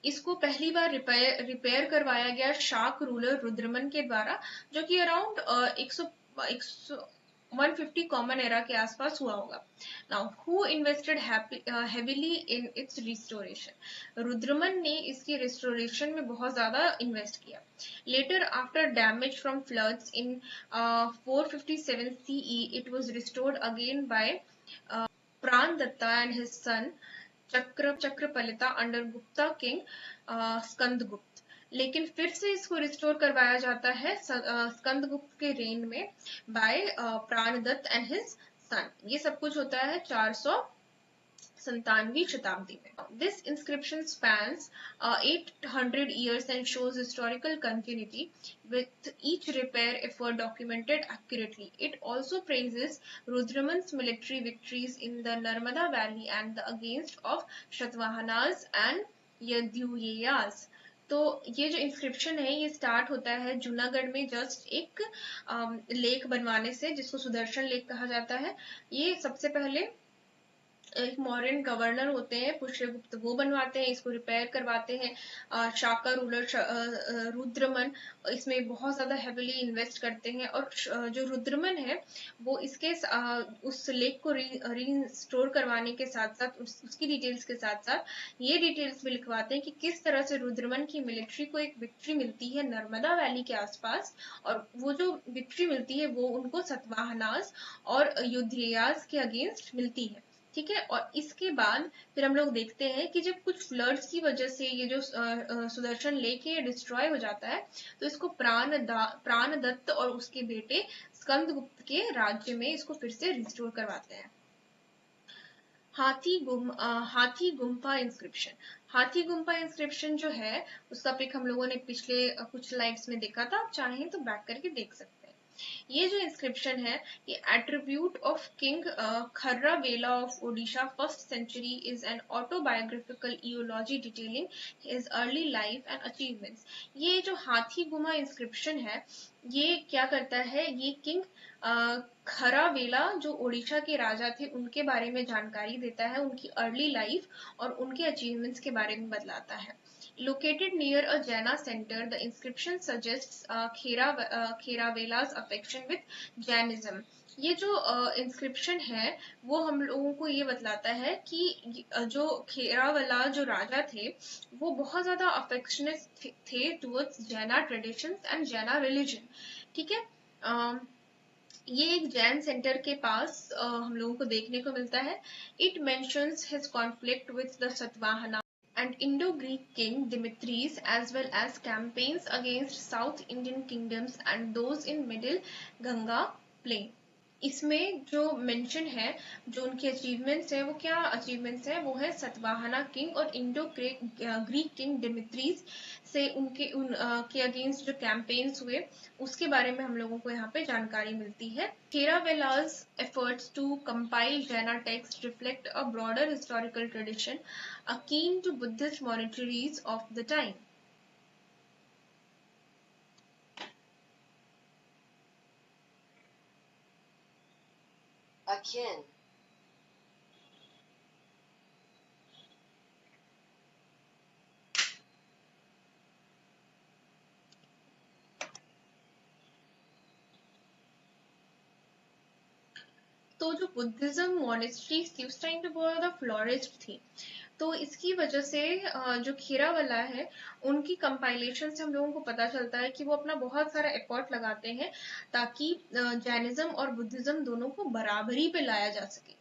इसको पहली बार रिपेयर करवाया गया शाक रूलर रुद्रमन के द्वारा, जो कि अराउंड 150 कॉमन एरा के आसपास हुआ होगा. Now who invested heavily in its restoration. Rudraman ने इसकी रिस्टोरेशन में बहुत ज्यादा इन्वेस्ट किया. Later after damage from floods in 457 CE it was restored again by Pran Datta and his son Chakrapalita under Gupta king Skandagupta. लेकिन फिर से इसको रिस्टोर करवाया जाता है स्कंदगुप्त के रेन में बाय प्राणदत्त एंड हिज सन. ये सब कुछ होता है 497वीं शताब्दी में. This inscription spans 800 years and shows historical continuity with each repair effort documented accurately. It also praises Rudraman's military victories in the Narmada Valley and the against of Shatavahanas and Yaduyas. तो ये जो inscription है ये start होता है जूनागढ़ में just एक lake बनवाने से जिसको सुदर्शन लेक कहा जाता है. ये सबसे पहले एक मौर्यन गवर्नर होते हैं पुष्यगुप्त, वो बनवाते हैं, इसको रिपेयर करवाते हैं. शाका रूलर रुद्रमन इसमें बहुत ज्यादा हेविली इन्वेस्ट करते हैं और जो रुद्रमन है वो इसके उस लेक को रीस्टोर करवाने के साथ साथ उसकी डिटेल्स के साथ साथ ये डिटेल्स भी लिखवाते हैं कि किस तरह से रुद्रमन की मिलिट्री को एक विक्ट्री मिलती है नर्मदा वैली के आसपास, और वो जो विक्ट्री मिलती है वो उनको सतवाहनास और युद्धयास के अगेंस्ट मिलती है. ठीक है. और इसके बाद फिर हम लोग देखते हैं कि जब कुछ फ्लड्स की वजह से ये जो सुदर्शन लेक है डिस्ट्रॉय हो जाता है तो इसको प्राणदत्त और उसके बेटे स्कंदगुप्त के राज्य में इसको फिर से रिस्टोर करवाते हैं. हाथी गुम्फा इंस्क्रिप्शन. हाथी गुम्फा इंस्क्रिप्शन जो है उसका पिक हम लोगों ने पिछले कुछ स्लाइड्स में देखा था, आप चाहें तो बैक करके देख सकते हैं. ये जो इंस्क्रिप्शन है ये attribute of king Kharavela of Odisha first century is an autobiographical eulogy detailing his early life and achievements. ये जो हाथी गुम्फा इंस्क्रिप्शन है ये क्या करता है, ये किंग खरावेला जो ओडिशा के राजा थे उनके बारे में जानकारी देता है, उनकी अर्ली लाइफ और उनके अचीवमेंट्स के बारे में बतलाता है. Located near a Jaina center, the inscription suggests Kheravela's affection with Jainism. ये जो इंस्क्रिप्शन है वो हम लोगों को ये बतलाता है कि जो खेरावला जो राजा थे वो बहुत ज्यादा अफेक्शनेट थे टुवर्ड्स जैना ट्रेडिशंस एंड जैना रिलीजन. ठीक है. ये एक जैन सेंटर के पास हम लोगों को देखने को मिलता है. It mentions his conflict with the Satavahana and Indo-Greek king Demetrius, as well as campaigns against South Indian kingdoms and those in Middle Ganga plain. इसमें जो मेंशन है जो उनके अचीवमेंट्स है वो क्या अचीवमेंट्स है, वो है सतवाहना किंग और इंडो ग्रीक किंग डिमित्रीज से के अगेंस्ट जो कैंपेन्स हुए उसके बारे में हम लोगों को यहाँ पे जानकारी मिलती है. Kheravela's efforts to compile Jaina texts reflect a broader historical tradition akin to Buddhist monasteries of the time. Akin. तो जो बुद्धिज्म मोनेस्ट्रीज थी उस टाइम पे बहुत ज्यादा फ्लोरिस्ट थी, तो इसकी वजह से जो खीरावाला है उनकी कंपाइलेशन से हम लोगों को पता चलता है कि वो अपना बहुत सारा एफर्ट लगाते हैं ताकि जैनिज्म और बुद्धिज्म दोनों को बराबरी पे लाया जा सके.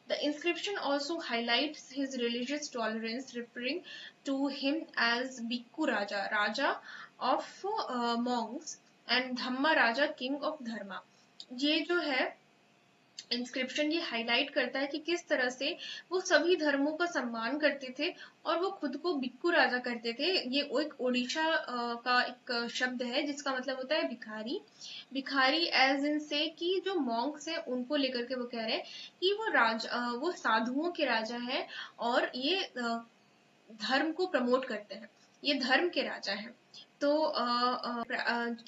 The inscription also highlights his religious tolerance, referring to him as Bhikkhu Raja, Raja of monks, and Dhamma Raja, king of Dharma. ये जो है इंस्क्रिप्शन ये हाईलाइट करता है कि किस तरह से वो सभी धर्मों का सम्मान करते थे और वो खुद को भिक्खु राजा करते थे। ये एक ओडिशा का एक शब्द है जिसका मतलब होता है भिखारी। भिखारी एज इन से कि जो मॉन्क्स हैं उनको लेकर के वो कह रहे हैं कि वो साधुओं के राजा है और ये धर्म को प्रमोट करते हैं, ये धर्म के राजा हैं। तो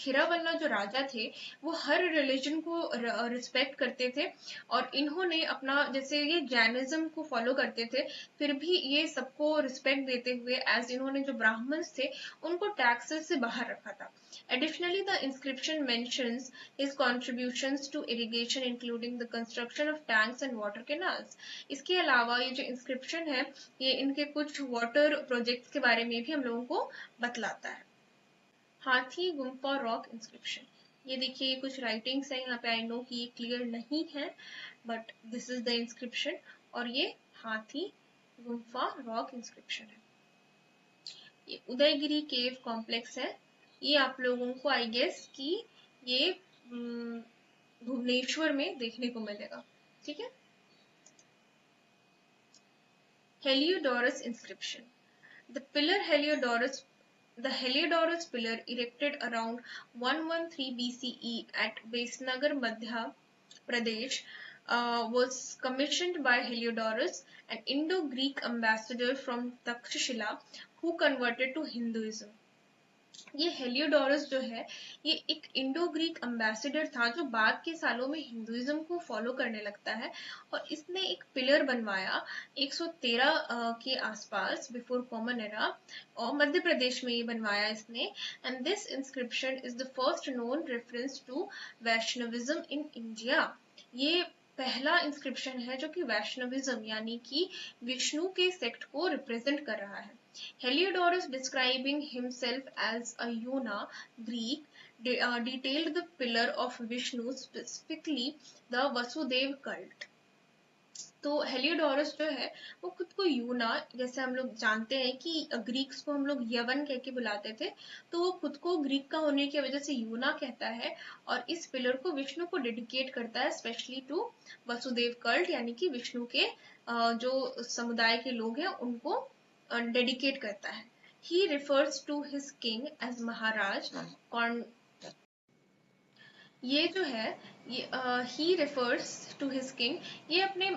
खीराबल्ला जो राजा थे वो हर रिलीजन को रिस्पेक्ट करते थे और इन्होंने अपना, जैसे ये जैनिज्म को फॉलो करते थे फिर भी ये सबको रिस्पेक्ट देते हुए एज इन्होंने जो ब्राह्मण्स थे उनको टैक्सेस से बाहर रखा था। Additionally, the inscription mentions his contributions to irrigation, including the construction of tanks and water canals. इसके अलावा ये जो इंस्क्रिप्शन है ये इनके कुछ वाटर प्रोजेक्ट्स के बारे में भी हम लोगों को बतलाता है। हाथी गुम्फा रॉक इंस्क्रिप्शन, ये देखिए कुछ राइटिंग्स है यहाँ पे। आई नो कि ये क्लियर नहीं है but this is the inscription और ये हाथी गुम्फा रॉक इंस्क्रिप्शन है। ये उदयगिरी केव कॉम्प्लेक्स है, ये आप लोगों को आई गेस कि ये भुवनेश्वर में देखने को मिलेगा। ठीक है। Heliodorus inscription, the pillar Heliodorus, the Heliodorus pillar erected around 113 BCE at Besnagar, Madhya Pradesh, was commissioned by Heliodorus, an Indo-Greek ambassador from Takshashila who converted to Hinduism. ये हेलियोडोरस जो है ये एक इंडो ग्रीक अम्बेसडर था जो बाद के सालों में हिंदुइज्म को फॉलो करने लगता है और इसने एक पिलर बनवाया 113 के आसपास बिफोर कॉमन एरा और मध्य प्रदेश में ये बनवाया इसने। And this inscription is the first known reference to Vaishnavism in India. ये पहला इंस्क्रिप्शन है जो कि वैष्णविज्म यानी कि विष्णु के सेक्ट को रिप्रेजेंट कर रहा है। Heliodorus, describing himself as a Yuna Greek, detailed the pillar of Vishnu, specifically the Vasudev cult. तो हेलियोडोरस जो है वो खुद को यूना, जैसे हम लोग जानते हैं कि ग्रीक्स को हम लोग यवन कह के बुलाते थे, तो वो खुद को ग्रीक का होने की वजह से यूना कहता है और इस पिलर को विष्णु को डेडिकेट करता है, स्पेशली टू वसुदेव कल्ट यानी कि विष्णु के जो समुदाय के लोग हैं उनको डेडिकेट करता है। He refers to his king as महाराज। ये जो है ये ही रेफर्स टू हिज किंग, ये अपने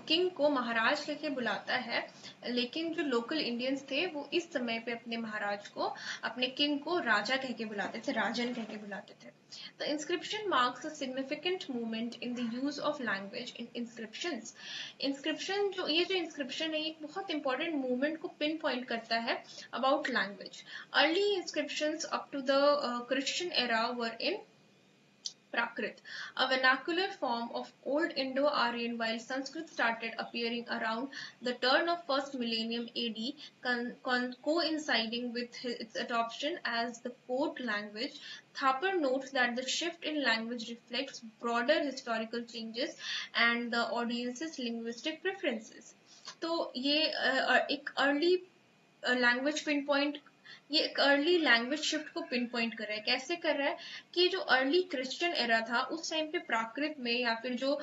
किंग को महाराज कहके बुलाता है, लेकिन जो लोकल इंडियंस थे वो इस समय पे अपने महाराज को, अपने किंग को राजा कहके बुलाते थे, राजन कहके बुलाते थे। The inscription marks a significant movement in the use of language in inscriptions. Inscription जो ये जो इंस्क्रिप्शन है एक बहुत इंपॉर्टेंट मूवमेंट को पिन पॉइंट करता है about language. Early inscriptions up to the Christian era were in Prakrit, a vernacular form of Old Indo-Aryan, while Sanskrit started appearing around the turn of first millennium AD, coinciding with its adoption as the court language. Thapar notes that the shift in language reflects broader historical changes and the audience's linguistic preferences. तो ये एक early language pin point, ये एक early language shift को pin point कर रहा है। कैसे कर रहा है कि जो अर्ली क्रिश्चियन एरा था उस टाइम पे प्राकृत में या फिर जो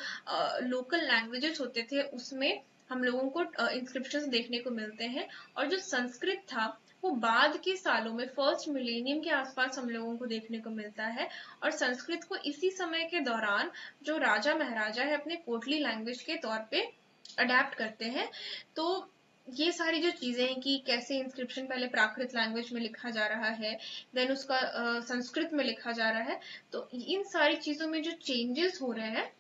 लोकल लैंग्वेजेस होते थे उसमें हम लोगों को इंस्क्रिप्शंस देखने को मिलते हैं और जो संस्कृत था वो बाद के सालों में फर्स्ट मिलेनियम के आसपास हम लोगों को देखने को मिलता है और संस्कृत को इसी समय के दौरान जो राजा महाराजा है अपने कोटली लैंग्वेज के तौर पे अडेप्ट करते हैं। तो ये सारी जो चीजें हैं कि कैसे इंस्क्रिप्शन पहले प्राकृत लैंग्वेज में लिखा जा रहा है, देन उसका संस्कृत में लिखा जा रहा है, तो इन सारी चीजों में जो चेंजेस हो रहे हैं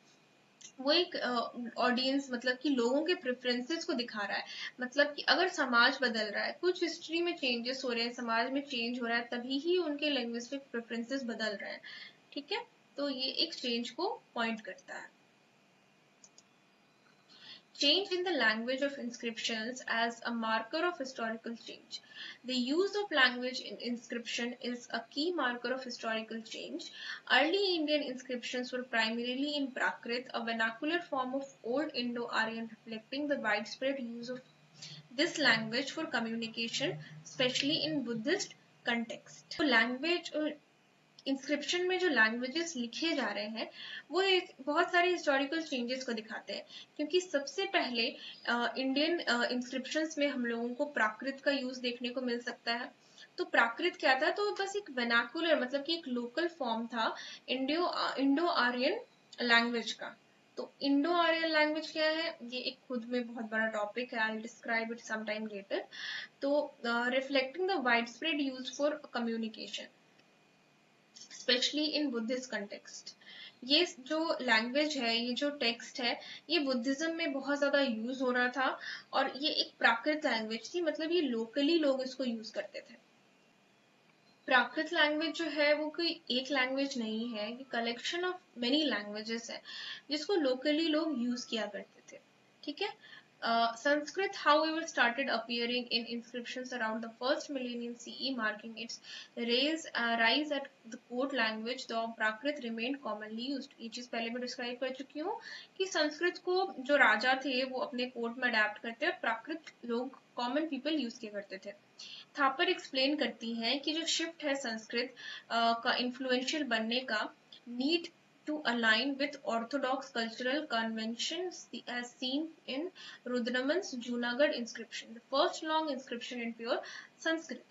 वो एक ऑडियंस मतलब कि लोगों के प्रेफरेंसेस को दिखा रहा है। मतलब कि अगर समाज बदल रहा है, कुछ हिस्ट्री में चेंजेस हो रहे हैं, समाज में चेंज हो रहा है, तभी ही उनके लैंग्विस्टिक प्रेफरेंसेस बदल रहे हैं। ठीक है, तो ये एक चेंज को पॉइंट करता है। Change in the language of inscriptions as a marker of historical change. The use of language in inscription is a key marker of historical change. Early Indian inscriptions were primarily in Prakrit, a vernacular form of Old Indo-Aryan reflecting the widespread use of this language for communication, especially in Buddhist context. So language inscription में जो languages लिखे जा रहे हैं वो एक बहुत सारे हिस्टोरिकल चेंजेस को दिखाते हैं, क्योंकि सबसे पहले इंडियन इंस्क्रिप्शंस में हम लोगों को प्राकृत का यूज देखने को मिल सकता है। तो प्राकृत क्या था, तो बस एक वेनाकुलर मतलब कि एक लोकल फॉर्म था इंडो आर्यन लैंग्वेज का। तो इंडो आर्यन लैंग्वेज क्या है, ये एक खुद में बहुत बड़ा टॉपिक है, I describe it some time later. तो reflecting the wide spread use for communication specially in Buddhist context. ये जो लैंग्वेज है, ये जो टेक्स्ट है, ये बुद्धिज्म में बहुत ज्यादा यूज हो रहा था, और ये एक प्राकृत लैंग्वेज थी, मतलब ये लोकली लोग इसको यूज करते थे। प्राकृत लैंग्वेज जो है वो कोई एक लैंग्वेज नहीं है, ये कलेक्शन ऑफ मेनी लैंग्वेजेस है जिसको लोकली लोग यूज किया करते थे। ठीक है। Sanskrit, however, started appearing in inscriptions around the first millennium CE, marking its rise at the court language, though Prakrit remained commonly used. ये चीज पहले मैं डिस्क्राइब कर चुकी हूँ कि संस्कृत को जो राजा थे वो अपने कोर्ट में अडेप्ट करते हैं, प्राकृत लोग कॉमन पीपल यूज किया करते थे। थापर एक्सप्लेन करती हैं कि जो शिफ्ट है संस्कृत का इन्फ्लुएंशियल बनने का, need to align with orthodox cultural conventions as seen in Rudraman's Junagadh inscription, the first long inscription in pure Sanskrit.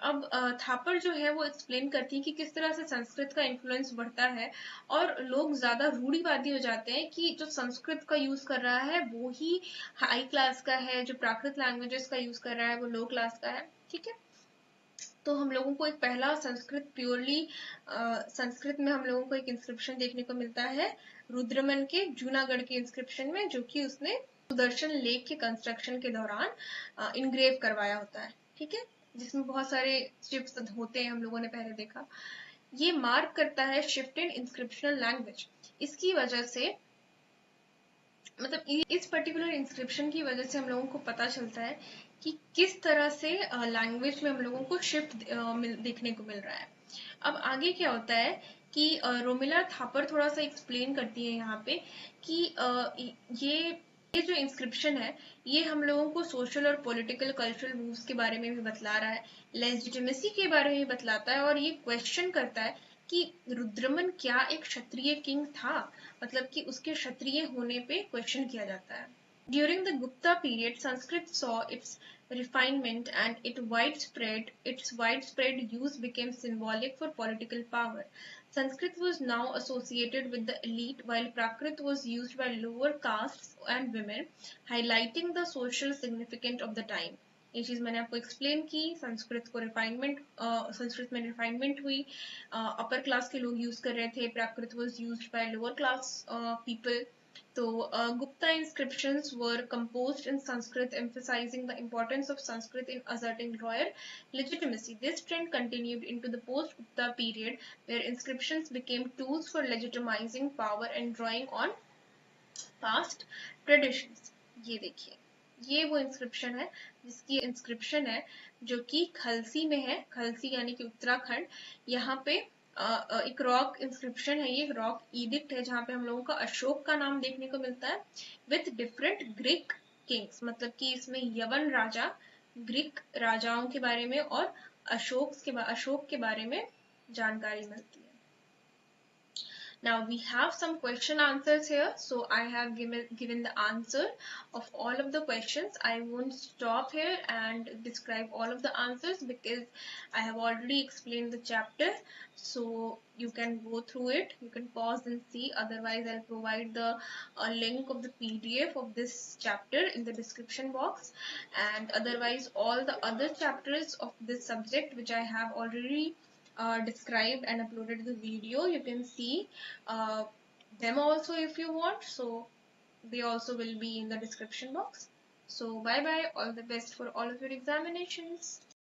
अब थापर जो है वो एक्सप्लेन करती है कि किस तरह से संस्कृत का इन्फ्लुएंस बढ़ता है और लोग ज्यादा रूढ़िवादी हो जाते हैं कि जो संस्कृत का यूज कर रहा है वो ही हाई क्लास का है, जो प्राकृत लैंग्वेजेस का यूज कर रहा है वो लो क्लास का है। ठीक है। तो हम लोगों को एक पहला संस्कृत प्योरली संस्कृत में हम लोगों को एक इंस्क्रिप्शन देखने को मिलता है रुद्रमन के जूनागढ़ के इंस्क्रिप्शन में, जो कि उसने सुदर्शन लेक के कंस्ट्रक्शन के दौरान इनग्रेव करवाया होता है। ठीक है, जिसमें बहुत सारे चिप्स होते हैं, हम लोगों ने पहले देखा। ये मार्क करता है शिफ्ट इन इंस्क्रिप्शनल लैंग्वेज। इसकी वजह से मतलब इस पर्टिकुलर इंस्क्रिप्शन की वजह से हम लोगों को पता चलता है कि किस तरह से लैंग्वेज में हम लोगों को शिफ्ट देखने को मिल रहा है। अब आगे क्या होता है कि रोमिला थापर थोड़ा सा एक्सप्लेन करती है यहाँ पे कि ये जो इंस्क्रिप्शन है ये हम लोगों को सोशल और पॉलिटिकल कल्चरल मूव्स के बारे में भी बतला रहा है, लेजिटिमेसी के बारे में भी बतलाता है, और ये क्वेश्चन करता है कि रुद्रमन क्या एक क्षत्रिय किंग था, मतलब कि उसके क्षत्रिय होने पे क्वेश्चन किया जाता है। During the Gupta period, Sanskrit saw its refinement and its widespread use became symbolic for political power. Sanskrit was now associated with the elite, while Prakrit was used by lower castes and women, highlighting the social significance of the time. ये चीज मैंने आपको explain की। संस्कृत में refinement हुई, upper class के लोग use कर रहे थे, Prakrit was used by lower class people. तो Gupta inscriptions were composed in Sanskrit, emphasizing the importance of Sanskrit in asserting royal legitimacy. This trend continued into the post-Gupta period, where inscriptions became tools for legitimizing power and drawing on past traditions. ये देखिए, ये वो inscription है जिसकी inscription है जो कि खलसी में है, खलसी यानी कि उत्तराखंड। यहाँ पे एक रॉक इंस्क्रिप्शन है, ये रॉक इडिक्ट है जहाँ पे हम लोगों का अशोक का नाम देखने को मिलता है विथ डिफरेंट ग्रीक किंग्स, मतलब कि इसमें यवन राजा, ग्रीक राजाओं के बारे में और अशोक के बारे में जानकारी मिलती है। Now we have some question answers here. So I have given the answer of all of the questions. I won't stop here and describe all of the answers because I have already explained the chapter. So you can go through it. You can pause and see. Otherwise, I'll provide the link of the PDF of this chapter in the description box. And otherwise, all the other chapters of this subject which I have already described and uploaded the video, you can see them also if you want, so they also will be in the description box. So bye bye, all the best for all of your examinations.